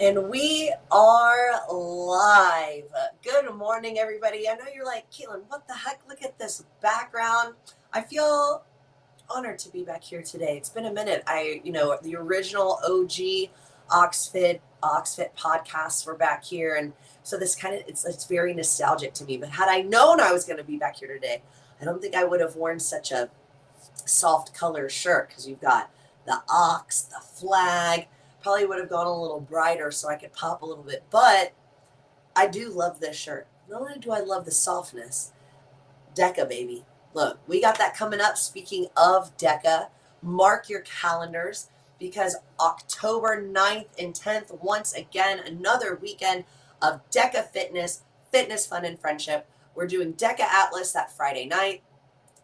And we are live. Good morning, everybody. I know you're like, Keelan, what the heck? Look at this background. I feel honored to be back here today. It's been a minute. The original OG Oxfit podcasts were back here. And so this kind of, it's very nostalgic to me. But had I known I was going to be back here today, I don't think I would have worn such a soft color shirt because you've got the ox, the flag. Probably would have gone a little brighter so I could pop a little bit. But I do love this shirt. Not only do I love the softness, Deca, baby. Look, we got that coming up. Speaking of Deca, mark your calendars because October 9th and 10th, once again, another weekend of Deca Fitness, fun, and friendship. We're doing Deca Atlas that Friday night.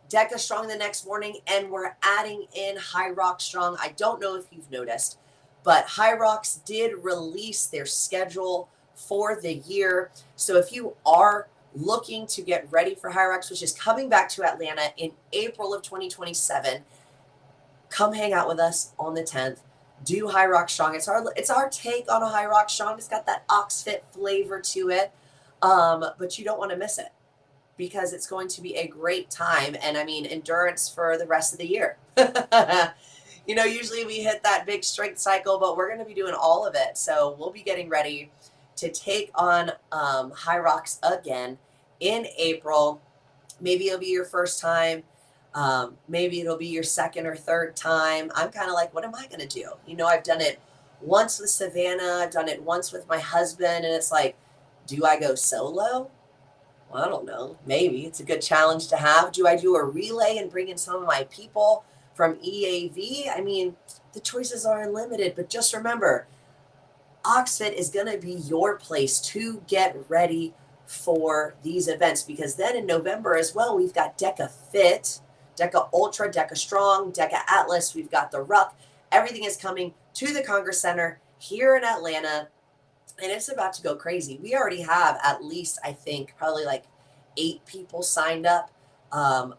Deca Strong the next morning, and we're adding in Hyrox Strong. I don't know if you've noticed, but Hyrox did release their schedule for the year. So if you are looking to get ready for Hyrox, which is coming back to Atlanta in April of 2027, come hang out with us on the 10th. Do Hyrox Strong. It's our take on a Hyrox Strong. It's got that Oxfit flavor to it, but you don't want to miss it, because it's going to be a great time. And I mean, endurance for the rest of the year. Usually we hit that big strength cycle, but we're going to be doing all of it. So we'll be getting ready to take on Hyrox again in April. Maybe it'll be your first time. Maybe it'll be your second or third time. I'm kind of like, what am I going to do? I've done it once with Savannah. I've done it once with my husband. And it's like, do I go solo? Well, I don't know. Maybe it's a good challenge to have. Do I do a relay and bring in some of my people from EAV? I mean, the choices are unlimited, but just remember, Oxfit is going to be your place to get ready for these events, because then in November as well, we've got Deca Fit, Deca Ultra, Deca Strong, Deca Atlas. We've got the Ruck. Everything is coming to the Congress Center here in Atlanta. And it's about to go crazy. We already have at least, I think, probably like 8 people signed up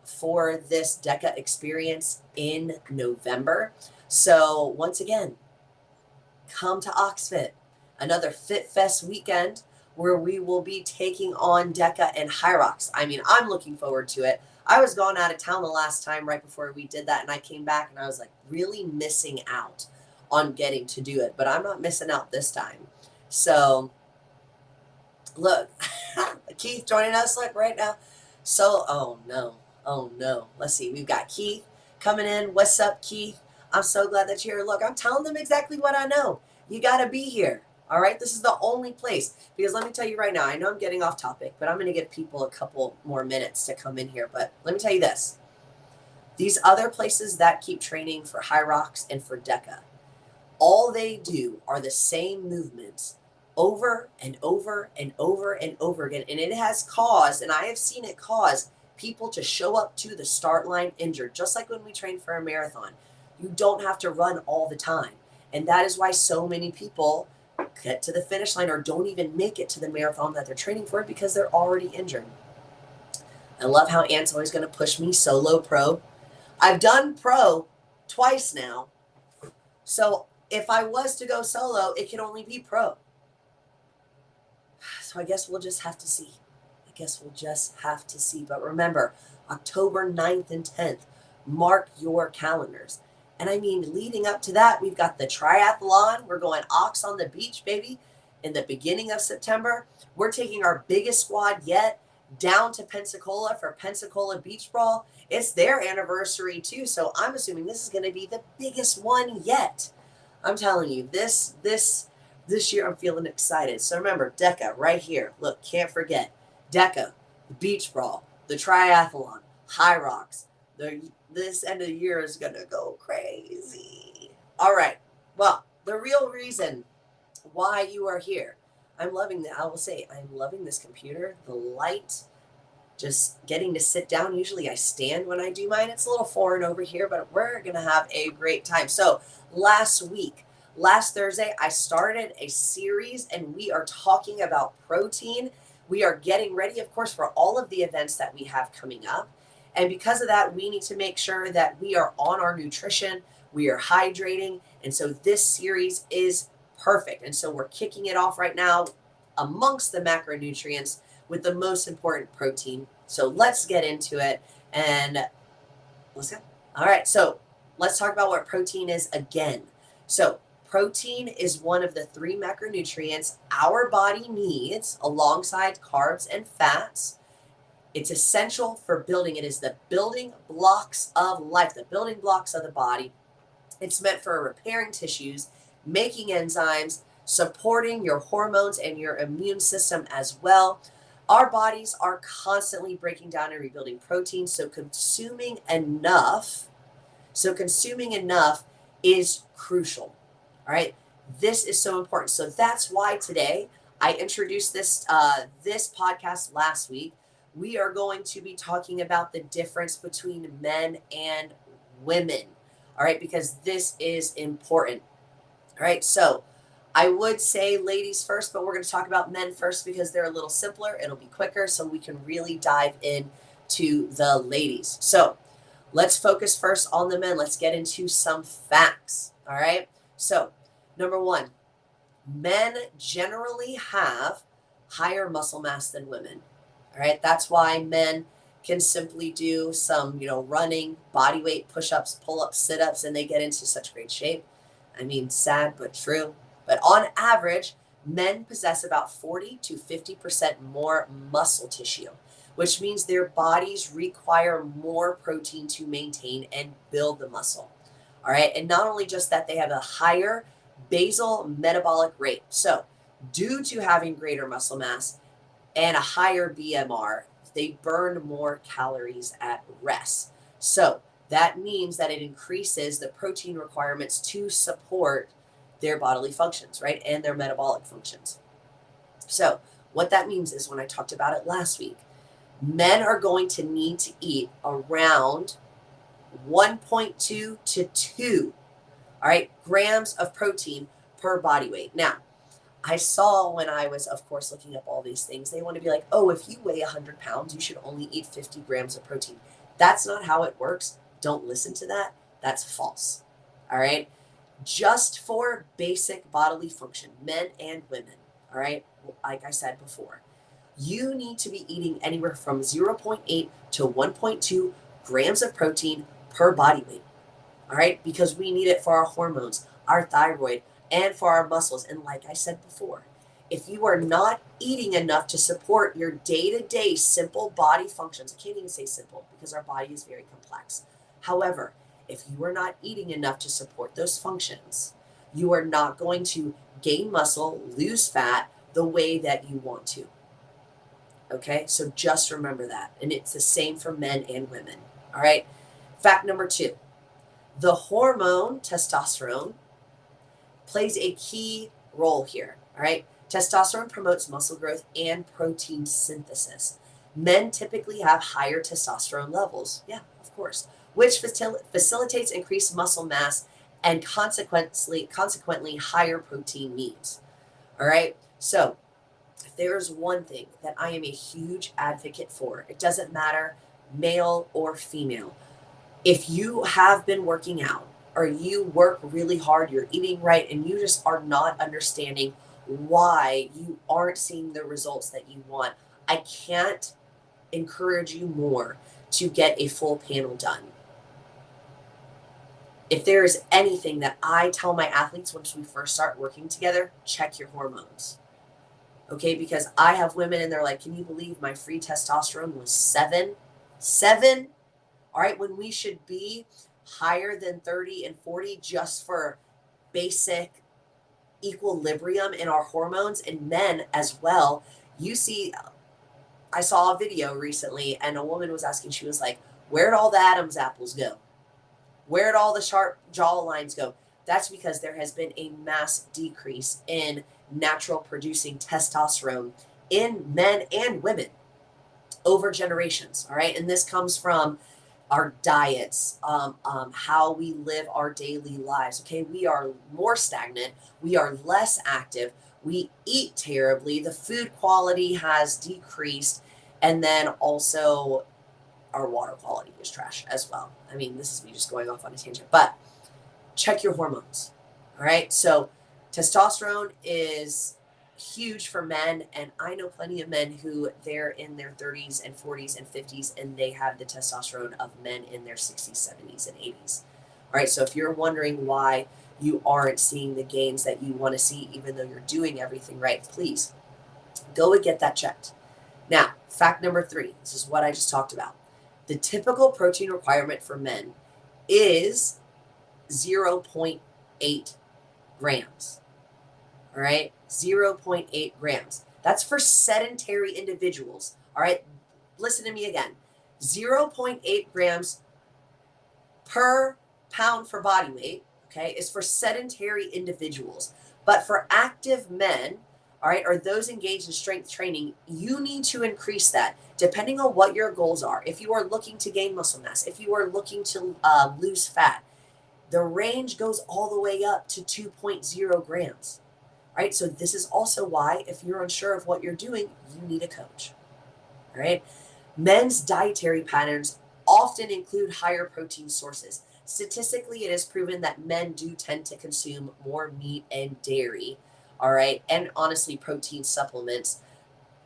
for this Deca experience in November. So once again, come to Oxfit, another Fit Fest weekend where we will be taking on Deca and Hyrox. I mean, I'm looking forward to it. I was gone out of town the last time right before we did that, and I came back and I was like really missing out on getting to do it. But I'm not missing out this time. So, look, Keith joining us like right now. So, oh no. Let's see. We've got Keith coming in. What's up, Keith? I'm so glad that you're here. Look, I'm telling them exactly what I know. You got to be here. All right. This is the only place, because let me tell you right now, I know I'm getting off topic, but I'm going to give people a couple more minutes to come in here. But let me tell you this. These other places that keep training for Hyrox and for Deca, all they do are the same movements over and over and over and over again. And it has caused, and I have seen it cause, people to show up to the start line injured, just like when we train for a marathon. You don't have to run all the time. And that is why so many people get to the finish line or don't even make it to the marathon that they're training for, because they're already injured. I love how Ant's always going to push me solo pro. I've done pro twice now. So if I was to go solo, it can only be pro. So I guess we'll just have to see. But remember, October 9th and 10th, mark your calendars. And I mean, leading up to that, we've got the triathlon. We're going Ox on the beach, baby, in the beginning of September. We're taking our biggest squad yet down to Pensacola for Pensacola Beach Brawl. It's their anniversary too, so I'm assuming this is going to be the biggest one yet. I'm telling you, this year I'm feeling excited. So remember, Deca right here. Look, can't forget. Deca, the Beach Brawl, the Triathlon, Hyrox. This end of the year is going to go crazy. All right. Well, the real reason why you are here, I will say, I'm loving this computer. The light, just getting to sit down. Usually I stand when I do mine. It's a little foreign over here, but we're going to have a great time. So last Thursday, I started a series, and we are talking about protein. We are getting ready, of course, for all of the events that we have coming up. And because of that, we need to make sure that we are on our nutrition, we are hydrating. And so this series is perfect. And so we're kicking it off right now amongst the macronutrients with the most important protein. So let's get into it and let's go. All right. So let's talk about what protein is again. So protein is one of the 3 macronutrients our body needs alongside carbs and fats. It's essential for building. It is the building blocks of life, the building blocks of the body. It's meant for repairing tissues, making enzymes, supporting your hormones and your immune system as well. Our bodies are constantly breaking down and rebuilding protein, so consuming enough is crucial. All right, this is so important. So that's why today I introduced this podcast last week. We are going to be talking about the difference between men and women. All right, because this is important. All right, so I would say ladies first, but we're going to talk about men first because they're a little simpler. It'll be quicker, so we can really dive in to the ladies. So let's focus first on the men. Let's get into some facts. All right, so number 1, men generally have higher muscle mass than women. All right, that's why men can simply do some, running, body weight, push-ups, pull-ups, sit-ups, and they get into such great shape. I mean, sad but true. But on average, men possess about 40 to 50% more muscle tissue, which means their bodies require more protein to maintain and build the muscle. All right, and not only just that, they have a higher basal metabolic rate. So due to having greater muscle mass and a higher BMR, they burn more calories at rest. So that means that it increases the protein requirements to support their bodily functions, right? And their metabolic functions. So what that means is, when I talked about it last week, men are going to need to eat around 1.2 to 2, all right, grams of protein per body weight. Now, I saw when I was, of course, looking up all these things, they want to be like, oh, if you weigh 100 pounds, you should only eat 50 grams of protein. That's not how it works. Don't listen to that. That's false. All right. Just for basic bodily function, men and women. All right. Like I said before, you need to be eating anywhere from 0.8 to 1.2 grams of protein per body weight. All right. Because we need it for our hormones, our thyroid, and for our muscles. And like I said before, if you are not eating enough to support your day-to-day simple body functions, I can't even say simple because our body is very complex. However, if you are not eating enough to support those functions, you are not going to gain muscle, lose fat the way that you want to. Okay, so just remember that. And it's the same for men and women. All right, fact number 2, the hormone testosterone plays a key role here. All right. Testosterone promotes muscle growth and protein synthesis. Men typically have higher testosterone levels. Yeah, of course, which facilitates increased muscle mass and consequently higher protein needs. All right. So if there's one thing that I am a huge advocate for, it doesn't matter male or female. If you have been working out, or you work really hard, you're eating right, and you just are not understanding why you aren't seeing the results that you want, I can't encourage you more to get a full panel done. If there is anything that I tell my athletes once we first start working together, check your hormones. Okay, because I have women and they're like, can you believe my free testosterone was 7? 7? All right, when we should be higher than 30 and 40 just for basic equilibrium in our hormones, and men as well. You see, I saw a video recently and a woman was asking, she was like, where'd all the Adam's apples go? Where'd all the sharp jaw lines go? That's because there has been a mass decrease in natural producing testosterone in men and women over generations. All right. And this comes from our diets, how we live our daily lives. Okay, we are more stagnant, we are less active, we eat terribly, the food quality has decreased, and then also our water quality is trash as well. I mean, this is me just going off on a tangent, but check your hormones. All right, so Testosterone is huge for men, and I know plenty of men who they're in their 30s and 40s and 50s and they have the testosterone of men in their 60s, 70s, and 80s. All right, so if you're wondering why you aren't seeing the gains that you want to see, even though you're doing everything right, please go and get that checked. Now, fact number 3, this is what I just talked about. The typical protein requirement for men is 0.8 grams. All right, 0.8 grams. That's for sedentary individuals. All right, listen to me again. 0.8 grams per pound for body weight, okay, is for sedentary individuals. But for active men, all right, or those engaged in strength training, you need to increase that depending on what your goals are. If you are looking to gain muscle mass, if you are looking to lose fat, the range goes all the way up to 2.0 grams. Right? So this is also why, if you're unsure of what you're doing, you need a coach. All right? Men's dietary patterns often include higher protein sources. Statistically, it is proven that men do tend to consume more meat and dairy, all right, and honestly, protein supplements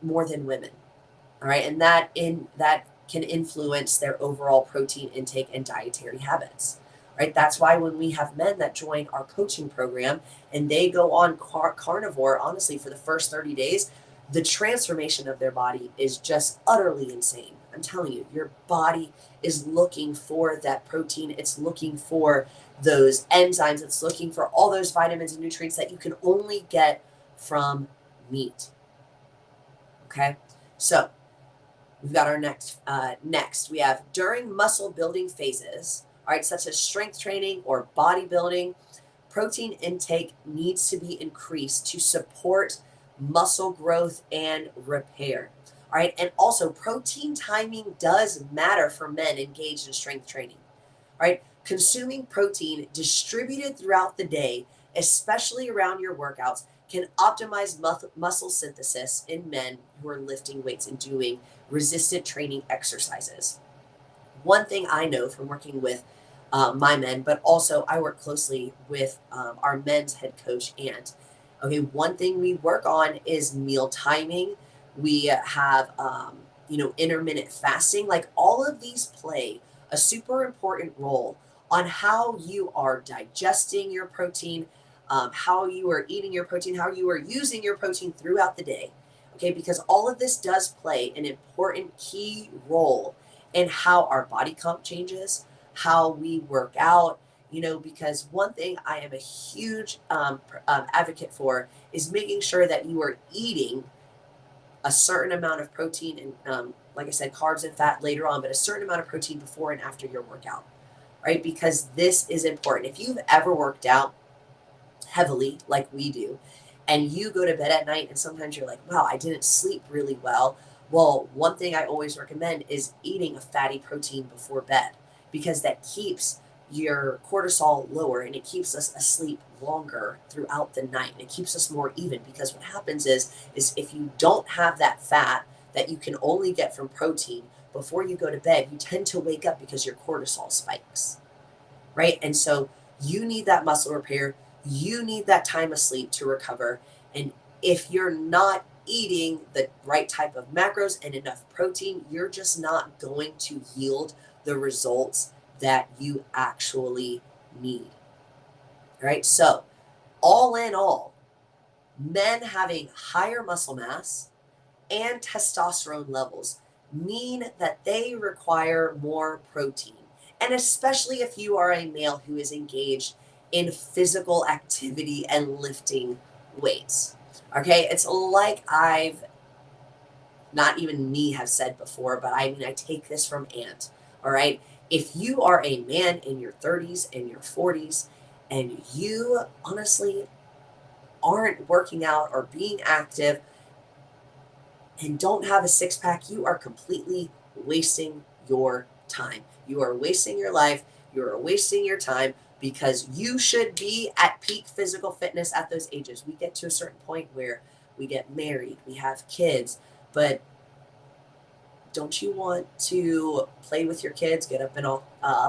more than women. All right, and that can influence their overall protein intake and dietary habits. Right? That's why when we have men that join our coaching program and they go on carnivore, honestly, for the first 30 days, the transformation of their body is just utterly insane. I'm telling you, your body is looking for that protein. It's looking for those enzymes. It's looking for all those vitamins and nutrients that you can only get from meat. Okay? So we've got our next. We have during muscle building phases, all right, such as strength training or bodybuilding, protein intake needs to be increased to support muscle growth and repair. All right, and also protein timing does matter for men engaged in strength training. All right, consuming protein distributed throughout the day, especially around your workouts, can optimize muscle synthesis in men who are lifting weights and doing resistant training exercises. One thing I know from working with my men, but also I work closely with our men's head coach, Ant. Okay, one thing we work on is meal timing. We have, intermittent fasting. Like all of these play a super important role on how you are digesting your protein, how you are eating your protein, how you are using your protein throughout the day. Okay, because all of this does play an important key role in how our body comp changes, how we work out, because one thing I am a huge advocate for is making sure that you are eating a certain amount of protein and, like I said, carbs and fat later on, but a certain amount of protein before and after your workout, right? Because this is important. If you've ever worked out heavily like we do, and you go to bed at night and sometimes you're like, wow, I didn't sleep really well. Well, one thing I always recommend is eating a fatty protein before bed because that keeps your cortisol lower and it keeps us asleep longer throughout the night. And it keeps us more even because what happens is if you don't have that fat that you can only get from protein before you go to bed, you tend to wake up because your cortisol spikes, right? And so you need that muscle repair. You need that time of sleep to recover. And if you're not eating the right type of macros and enough protein, you're just not going to yield the results that you actually need. All right. So, all in all, men having higher muscle mass and testosterone levels mean that they require more protein. And especially if you are a male who is engaged in physical activity and lifting weights. Okay, it's like I've not even me have said before, but I take this from Ant. All right, if you are a man in your 30s and your 40s and you honestly aren't working out or being active and don't have a six pack, you are completely wasting your time. You are wasting your life. You are wasting your time because you should be at peak physical fitness at those ages. We get to a certain point where we get married, we have kids, but don't you want to play with your kids, get up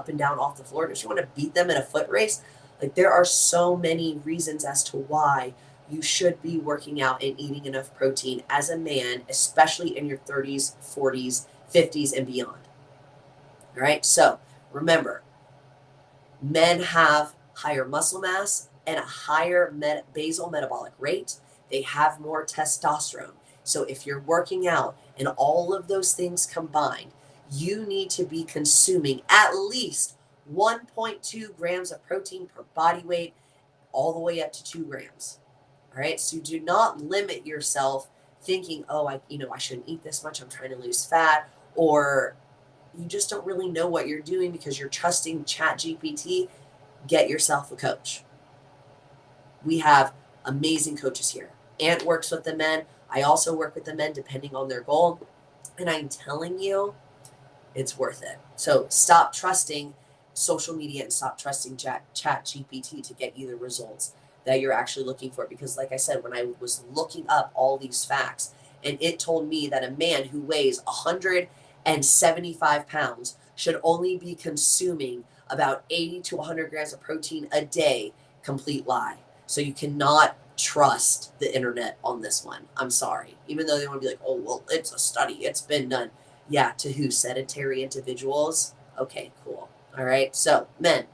and down off the floor? Don't you want to beat them in a foot race? Like, there are so many reasons as to why you should be working out and eating enough protein as a man, especially in your 30s, 40s, 50s, and beyond. All right. So remember, men have higher muscle mass and a higher basal metabolic rate. They have more testosterone. So if you're working out and all of those things combined, you need to be consuming at least 1.2 grams of protein per body weight, all the way up to 2 grams. All right. So do not limit yourself thinking, oh, I shouldn't eat this much. I'm trying to lose fat, or you just don't really know what you're doing because you're trusting ChatGPT. Get yourself a coach. We have amazing coaches here. Ant works with the men. I also work with the men depending on their goal. And I'm telling you, it's worth it. So stop trusting social media and stop trusting ChatGPT to get you the results that you're actually looking for. Because like I said, when I was looking up all these facts, and it told me that a man who weighs 175 pounds should only be consuming about 80 to 100 grams of protein a day. Complete lie. So you cannot trust the internet on this one. I'm sorry. Even though they want to be like, oh, well, it's a study. It's been done. Yeah, to who? Sedentary individuals? Okay, cool. All right. So, men,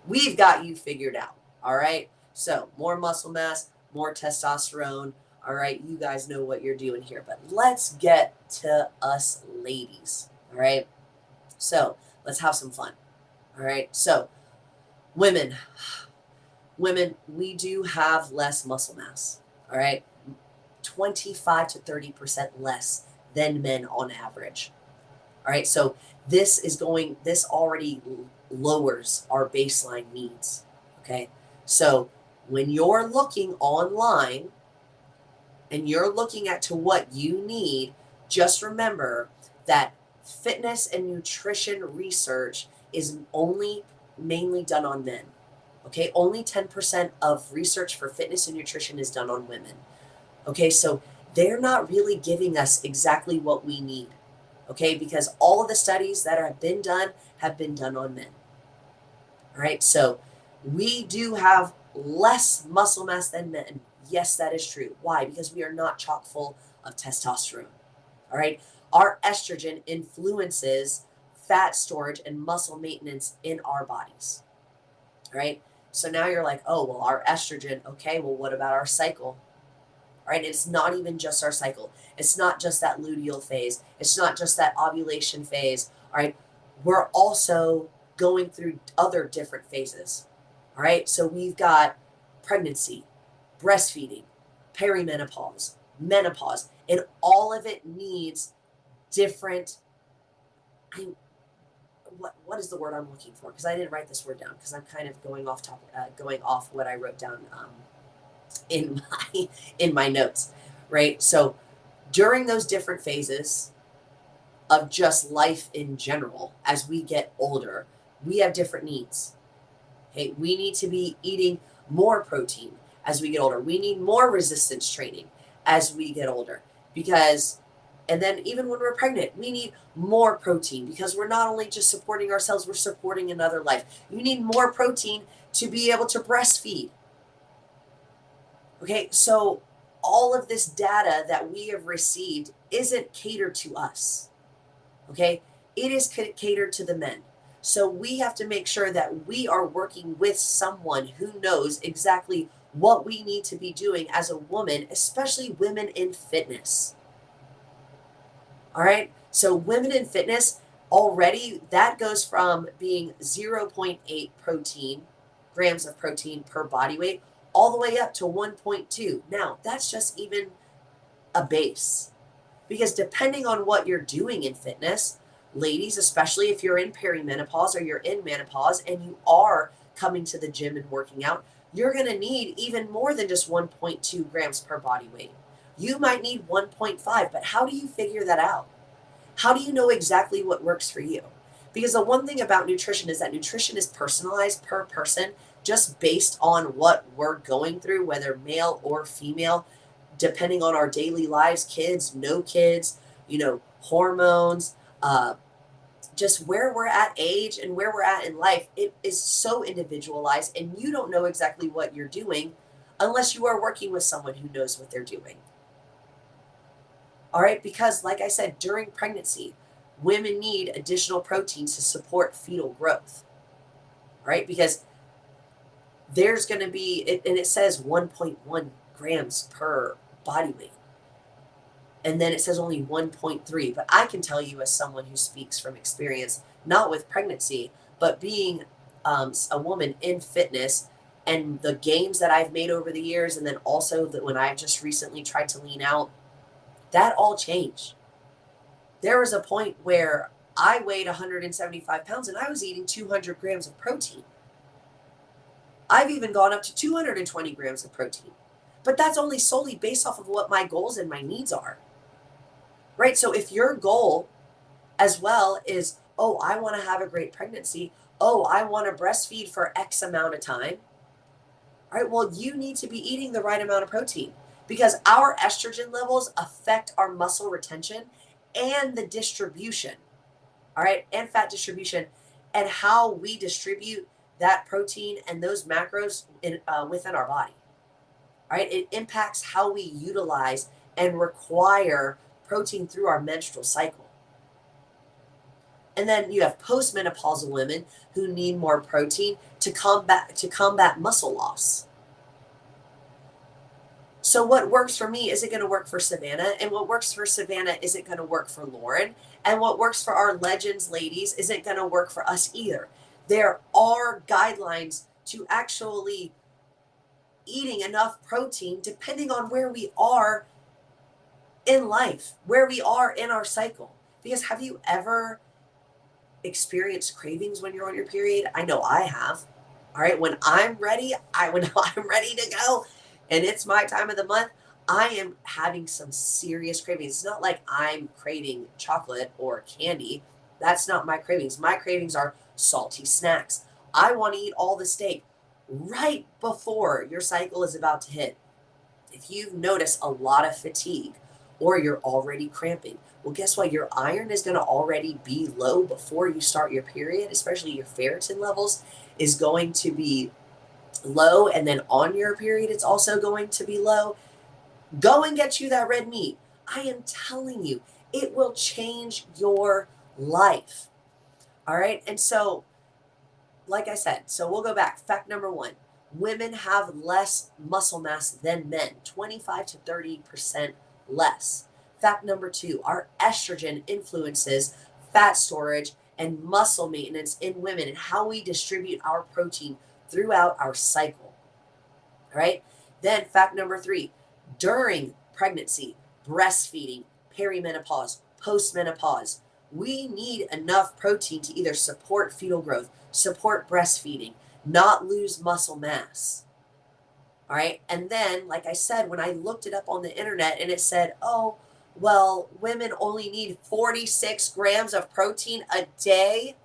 we've got you figured out. All right. So, more muscle mass, more testosterone. All right. You guys know what you're doing here. But let's get to us ladies. All right. So, let's have some fun. All right. So, women, we do have less muscle mass. All right. 25 to 30% less than men on average. All right. So, this already lowers our baseline needs. Okay. So, when you're looking online and you're looking at to what you need, just remember that fitness and nutrition research is only mainly done on men. Okay, only 10% of research for fitness and nutrition is done on women. Okay, so they're not really giving us exactly what we need. Okay, because all of the studies that have been done on men. All right, so we do have less muscle mass than men. Yes, that is true. Why? Because we are not chock full of testosterone. All right, our estrogen influences fat storage and muscle maintenance in our bodies. All right, so now you're like, oh, well, our estrogen. Okay, well, what about our cycle? All right, it's not even just our cycle. It's not just that luteal phase. It's not just that ovulation phase. All right, we're also going through other different phases. All right, so we've got pregnancy, breastfeeding, perimenopause, menopause, and all of it needs different. What is the word I'm looking for? Because I didn't write this word down because I'm kind of going off what I wrote down in my notes, right? So during those different phases of just life in general, as we get older, we have different needs. Okay, we need to be eating more protein as we get older. We need more resistance training as we get older and then even when we're pregnant, we need more protein because we're not only just supporting ourselves, we're supporting another life. You need more protein to be able to breastfeed. Okay, so all of this data that we have received isn't catered to us. Okay, it is catered to the men. So we have to make sure that we are working with someone who knows exactly what we need to be doing as a woman, especially women in fitness. All right, so women in fitness already, that goes from being 0.8 grams of protein per body weight all the way up to 1.2. Now, that's just even a base. Because depending on what you're doing in fitness, ladies, especially if you're in perimenopause or you're in menopause and you are coming to the gym and working out, you're going to need even more than just 1.2 grams per body weight. You might need 1.5, but how do you figure that out? How do you know exactly what works for you? Because the one thing about nutrition is that nutrition is personalized per person, just based on what we're going through, whether male or female, depending on our daily lives, kids, no kids, hormones, just where we're at age and where we're at in life, it is so individualized, and you don't know exactly what you're doing unless you are working with someone who knows what they're doing. All right, because like I said, during pregnancy, women need additional proteins to support fetal growth. All right, because there's going to be, and it says 1.1 grams per body weight. And then it says only 1.3. But I can tell you, as someone who speaks from experience, not with pregnancy, but being a woman in fitness and the gains that I've made over the years, and then also that when I just recently tried to lean out, that all changed. There was a point where I weighed 175 pounds and I was eating 200 grams of protein. I've even gone up to 220 grams of protein. But that's only solely based off of what my goals and my needs are. Right? So if your goal as well is, oh, I want to have a great pregnancy. Oh, I want to breastfeed for X amount of time. All right, well, you need to be eating the right amount of protein because our estrogen levels affect our muscle retention and the distribution. All right, and fat distribution, and how we distribute that protein and those macros within our body. All right, it impacts how we utilize and require protein through our menstrual cycle. And then you have postmenopausal women who need more protein to combat muscle loss. So what works for me isn't going to work for Savannah, and what works for Savannah isn't going to work for Lauren, and what works for our legends ladies isn't going to work for us either. There are guidelines to actually eating enough protein depending on where we are in life, where we are in our cycle. Because have you ever experienced cravings when you're on your period? I know I have. All right, when I'm ready, when I'm ready to go and it's my time of the month, I am having some serious cravings. It's not like I'm craving chocolate or candy. That's not my cravings. My cravings are salty snacks. I want to eat all the steak right before your cycle is about to hit. If you've noticed a lot of fatigue or you're already cramping, well, guess what? Your iron is going to already be low before you start your period, especially your ferritin levels is going to be low. And then on your period, it's also going to be low. Go and get you that red meat. I am telling you, it will change your life. All right. And so, like I said, so we'll go back. Fact number one, women have less muscle mass than men, 25 to 30% less. Fact number two, our estrogen influences fat storage and muscle maintenance in women and how we distribute our protein throughout our cycle. All right. Then fact number three, during pregnancy, breastfeeding, perimenopause, postmenopause, we need enough protein to either support fetal growth, support breastfeeding, not lose muscle mass. All right. And then, like I said, when I looked it up on the internet and it said, oh, well, women only need 46 grams of protein a day.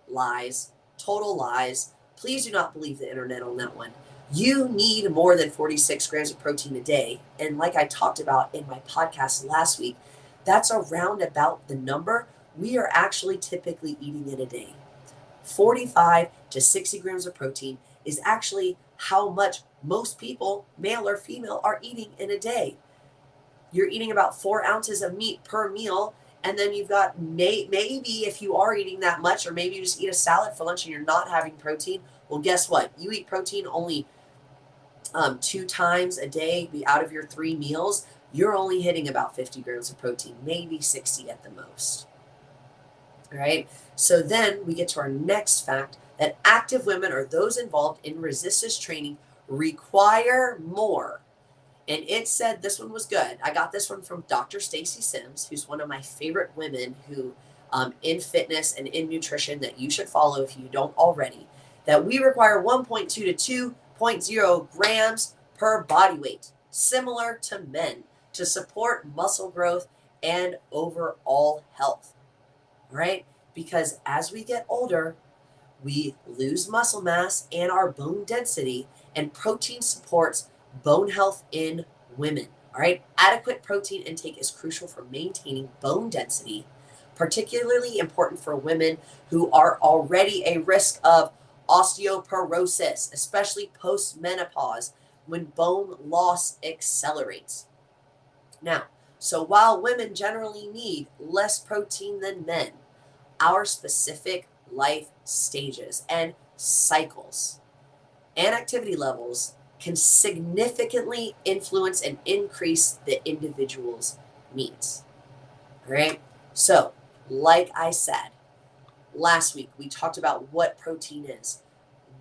Lies, total lies. Please do not believe the internet on that one. You need more than 46 grams of protein a day. And like I talked about in my podcast last week, that's around about the number we are actually typically eating in a day. 45 to 60 grams of protein is actually how much most people, male or female, are eating in a day. You're eating about 4 ounces of meat per meal. And then you've got maybe if you are eating that much, or maybe you just eat a salad for lunch and you're not having protein. Well, guess what? You eat protein only 2 times a day out of your 3 meals. You're only hitting about 50 grams of protein, maybe 60 at the most. All right. So then we get to our next fact that active women or those involved in resistance training require more. And it said this one was good. I got this one from Dr. Stacy Sims, who's one of my favorite women who in fitness and in nutrition that you should follow if you don't already, that we require 1.2 to 2.0 grams per body weight, similar to men, to support muscle growth and overall health. Right? Because as we get older, we lose muscle mass and our bone density, and protein supports bone health in women. All right? Adequate protein intake is crucial for maintaining bone density, particularly important for women who are already a risk of osteoporosis, especially post-menopause when bone loss accelerates. Now, so while women generally need less protein than men, our specific life stages and cycles and activity levels can significantly influence and increase the individual's needs. All right. So, like I said, last week we talked about what protein is,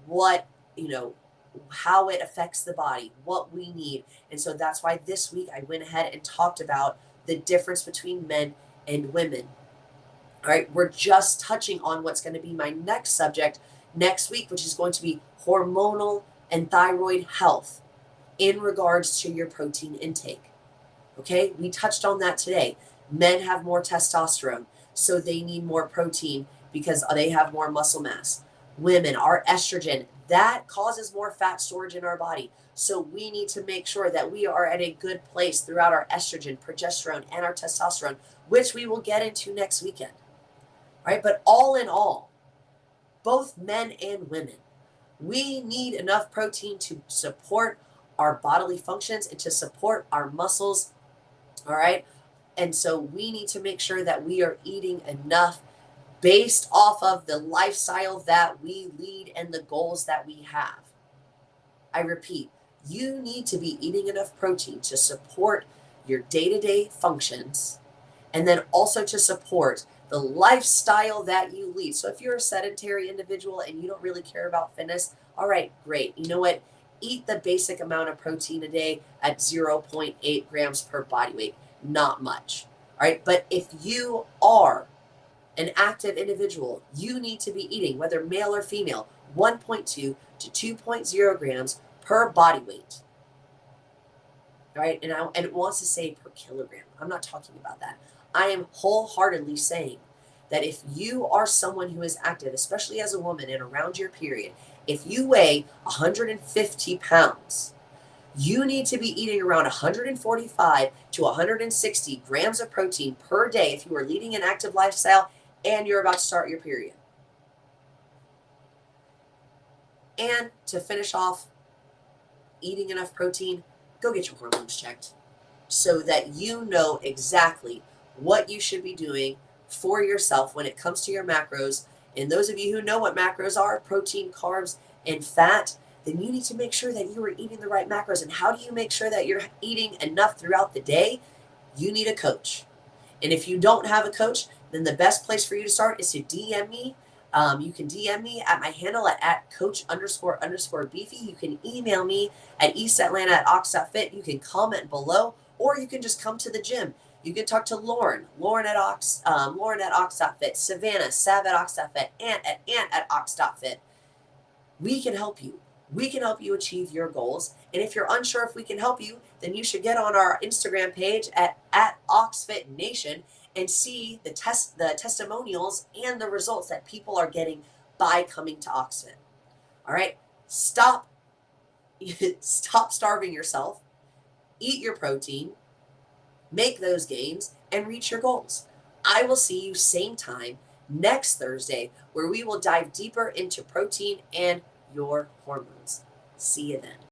what, how it affects the body, what we need. And so that's why this week I went ahead and talked about the difference between men and women. All right, we're just touching on what's going to be my next subject next week, which is going to be hormonal and thyroid health in regards to your protein intake. Okay, we touched on that today. Men have more testosterone, so they need more protein because they have more muscle mass. Women, our estrogen, that causes more fat storage in our body. So we need to make sure that we are at a good place throughout our estrogen, progesterone, and our testosterone, which we will get into next weekend. All right, but all in all, both men and women, we need enough protein to support our bodily functions and to support our muscles. All right. And so we need to make sure that we are eating enough based off of the lifestyle that we lead and the goals that we have. I repeat, you need to be eating enough protein to support your day-to-day functions and then also to support the lifestyle that you lead. So if you're a sedentary individual and you don't really care about fitness, all right, great. You know what? Eat the basic amount of protein a day at 0.8 grams per body weight. Not much. All right. But if you are an active individual, you need to be eating, whether male or female, 1.2 to 2.0 grams per body weight. All right. And it wants to say per kilogram. I'm not talking about that. I am wholeheartedly saying that if you are someone who is active, especially as a woman and around your period, if you weigh 150 pounds, you need to be eating around 145 to 160 grams of protein per day if you are leading an active lifestyle and you're about to start your period. And to finish off eating enough protein, go get your hormones checked so that you know exactly what you should be doing for yourself when it comes to your macros. And those of you who know what macros are, protein, carbs, and fat, then you need to make sure that you are eating the right macros. And how do you make sure that you're eating enough throughout the day? You need a coach. And if you don't have a coach, then the best place for you to start is to DM me. You can DM me at my handle at coach__beefy. You can email me at eastatlanta@ox.fit. You can comment below, or you can just come to the gym. You can talk to Lauren at ox.fit, Savannah, Sav at ox.fit, Ant at ox.fit. We can help you. We can help you achieve your goals. And if you're unsure if we can help you, then you should get on our Instagram page at OxFitNation and see the testimonials and the results that people are getting by coming to OxFit. All right. Stop starving yourself. Eat your protein. Make those gains and reach your goals. I will see you same time next Thursday, where we will dive deeper into protein and your hormones. See you then.